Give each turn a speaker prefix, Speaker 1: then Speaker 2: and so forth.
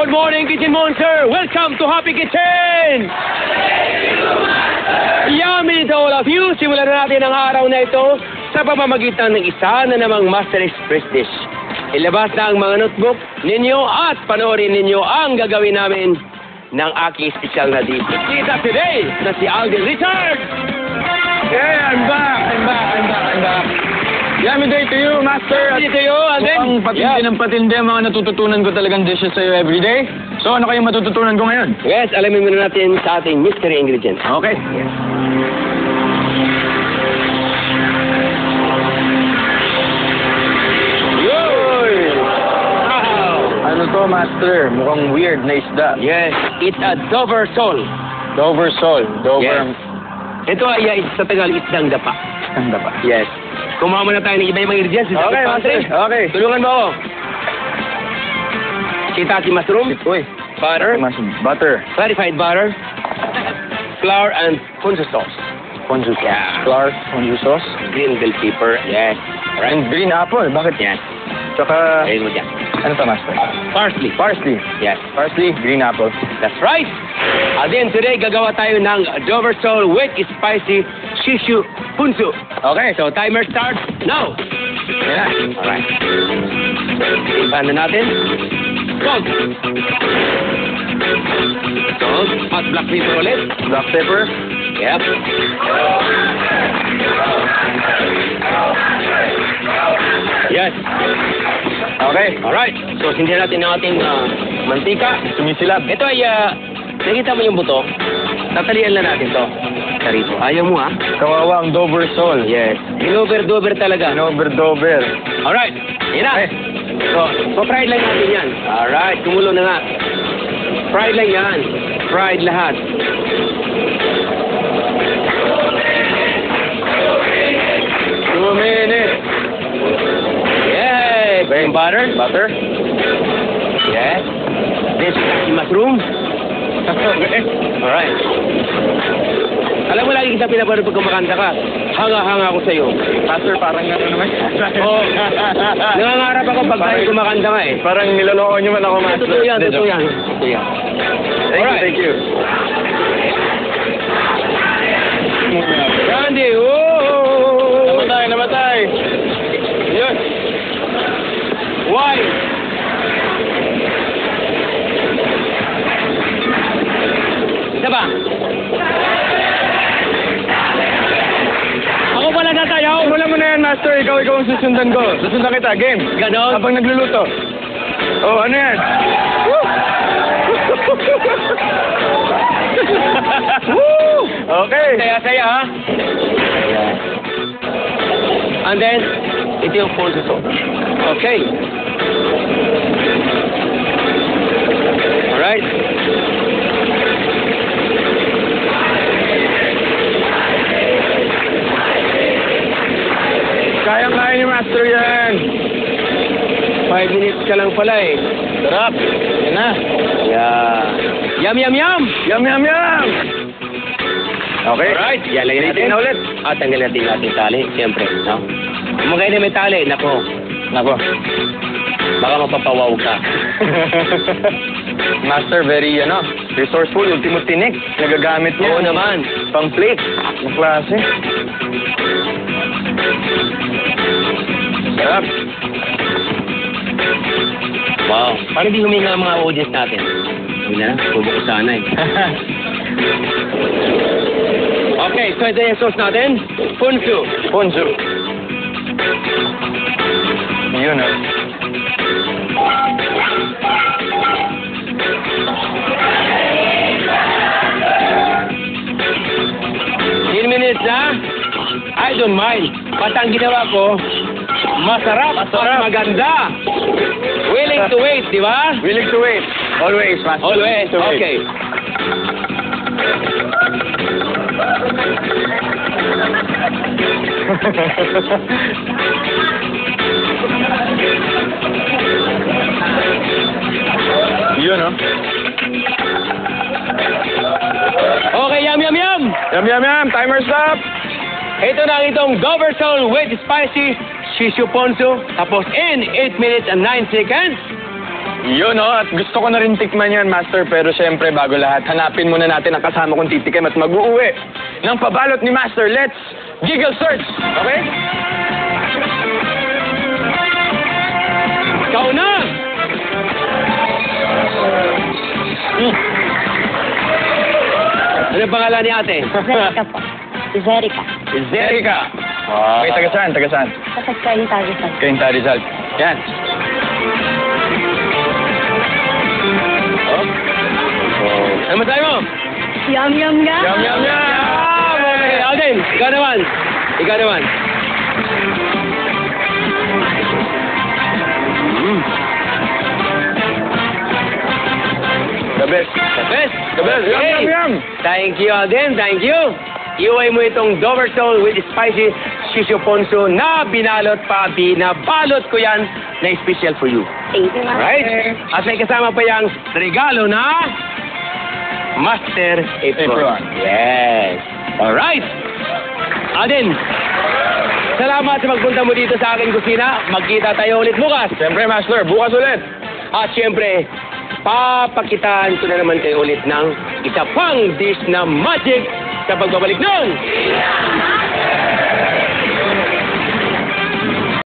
Speaker 1: Good morning, Kitchen Monster! Welcome to Happy Kitchen! Yummy to all of you! Simulan na natin ang araw na ito sa pamamagitan ng isa na namang Master Express dish. Ilabas na ang mga notebook ninyo at panoorin ninyo ang gagawin namin ng aking special na dish. Kita today na si Alden Richard!
Speaker 2: Yeah, I'm back. Yummy day to you, Master.
Speaker 1: Yummy day to you, Alden.
Speaker 2: Mukhang patindi ng patindi ang mga natututunan ko talagang dishes sa'yo everyday. So, ano kayong matututunan ko ngayon?
Speaker 1: Yes, alamin muna natin sa ating mystery ingredients.
Speaker 2: Okay.
Speaker 1: Yoy! Wow!
Speaker 2: Ano to, Master? Mukhang weird na isda.
Speaker 1: Yes, it's a Dover sole.
Speaker 2: Dover sole. Dover.
Speaker 1: Yes. Ito ay sa Tagalog, isdang dapa.
Speaker 2: Ang dapa.
Speaker 1: Yes. Kumawa muna tayo ng iba-ibang ingredients.
Speaker 2: Okay, Master. Okay.
Speaker 1: Tulungan mo ako. Shiitake mushroom.
Speaker 2: Uy.
Speaker 1: Butter.
Speaker 2: Butter.
Speaker 1: Clarified butter. Flour and ponzu sauce.
Speaker 2: Ponzu sauce.
Speaker 1: Yeah.
Speaker 2: Flour, ponzu sauce.
Speaker 1: Green bell pepper. Yes. Alright.
Speaker 2: And green apple. Bakit?
Speaker 1: Yes.
Speaker 2: Tsaka,
Speaker 1: Ayun mo dyan.
Speaker 2: ano to, Master?
Speaker 1: Parsley.
Speaker 2: Parsley.
Speaker 1: Yes.
Speaker 2: Parsley, green apple.
Speaker 1: That's right. Again, today gagawa tayo ng Dover sole with spicy shishu punsu.
Speaker 2: Okay.
Speaker 1: So, timer starts now.
Speaker 2: Yan na.
Speaker 1: Alright. Ibahan na natin. Salt. Salt. At black pepper ulit.
Speaker 2: Black pepper.
Speaker 1: Yep. Yes.
Speaker 2: Okay.
Speaker 1: Alright. So, sindihan natin ang ating mantika.
Speaker 2: Sumisilab.
Speaker 1: Ito ay, nakita mo yung buto? Tatalian lang natin to. Sarito. Ayaw mo, ha?
Speaker 2: Kawawa ang Dover sole.
Speaker 1: Yes. Dover talaga.
Speaker 2: Dover.
Speaker 1: Alright. Yan na.
Speaker 2: Okay.
Speaker 1: So, fried lang natin yan. Alright. Kumulo na nga. Fried lang yan. Fried lahat.
Speaker 2: 2 minutes.
Speaker 1: Yes.
Speaker 2: Okay.
Speaker 1: Yung butter.
Speaker 2: Butter.
Speaker 1: Yes. Then, shiitake mushroom. Alright. Alam mo, lagi kita pinapanood pag kumakanta ka. Hanga-hanga ako sa'yo.
Speaker 2: Master, parang gano'n naman.
Speaker 1: Oo. Nangangarap ako pag tayo kumakanta nga eh.
Speaker 2: Parang niloloko niyo man ako, Master.
Speaker 1: Totoo yan, totoo yan. Totoo yan.
Speaker 2: Thank you.
Speaker 1: Randy, oh!
Speaker 2: Namatay.
Speaker 1: Yun. Why? Isa ba? Ako pala natayaw.
Speaker 2: Wala mo na yan, Master. Ikaw ang susundan ko. Susundan kita. Game.
Speaker 1: Ganon?
Speaker 2: Habang nagluluto. Oh, ano yan? Woo! Woo! Okay.
Speaker 1: Saya-saya, ha? And then, ito yung ponzu sauce. Okay. Alright.
Speaker 2: Kayang-kaya ni Master yan.
Speaker 1: 5 minutes ka lang pala eh.
Speaker 2: Sarap. Yan na.
Speaker 1: Yeah. Yum, yum, yum!
Speaker 2: Yum. Okay.
Speaker 1: Alright. Yan, lagyan natin na ulit. At tanggalin natin ating tali. Siyempre, no? Kung magkaya na may tali, nako. Baka mapapawaw ka.
Speaker 2: Master, very, resourceful. Ultimo tinik. Nagagamit niya.
Speaker 1: Oo naman.
Speaker 2: Pang plate. Ang klase. Sarap.
Speaker 1: Wow. Paano di huminga ang mga audience natin? Hindi na, tubo ko sana eh. Okay, so ito yung sauce natin. Ponzu.
Speaker 2: Yun,
Speaker 1: Minutes na? I don't mind. Basta ang ginawa ko, masarap at maganda. Willing to wait, di ba?
Speaker 2: Willing to wait. Always, Master.
Speaker 1: Always,
Speaker 2: To wait.
Speaker 1: okay.
Speaker 2: Yun,
Speaker 1: Okay, yum, yum, yum!
Speaker 2: Yum. Timer stop.
Speaker 1: Ito na ang itong Dover sole with spicy shishu ponzu. Tapos in 8 minutes and 9 seconds,
Speaker 2: Yun, oh, at gusto ko na rin tikman yan, Master. Pero syempre, bago lahat, hanapin muna natin ang kasama kong titikim at mag-uuwi ng pabalot ni Master. Let's giggle search, okay?
Speaker 1: Ikaw na! Ano pangalan ni ate?
Speaker 3: Zerika po. Zerika.
Speaker 2: Zerika. Okay, taga saan? Taga saan?
Speaker 3: Kapag kayo tayo sa...
Speaker 2: Cainta Rizal. Yan.
Speaker 1: Ano matay mo?
Speaker 3: Yum, yum, yum.
Speaker 2: Yum, yum, yum!
Speaker 1: Okay, Alden, ikaw naman. Ikaw naman.
Speaker 2: The best.
Speaker 1: The best.
Speaker 2: The best. Yum, yum, yum!
Speaker 1: Thank you, Alden. Thank you. Iuwi mo itong Dovertol with spicy shisho ponzu na binabalot ko yan na special for you.
Speaker 3: Thank you, Master.
Speaker 1: Right? At may kasama pa yung regalo na Master Apron.
Speaker 2: Apron.
Speaker 1: Yes. Alright. Alden, salamat sa pagpunta mo dito sa aking kusina. Magkita tayo ulit bukas.
Speaker 2: Siyempre, Master, bukas ulit.
Speaker 1: At siyempre, papakitaan ko na naman kayo ulit ng isa pang dish na magic sa pagbabalik ng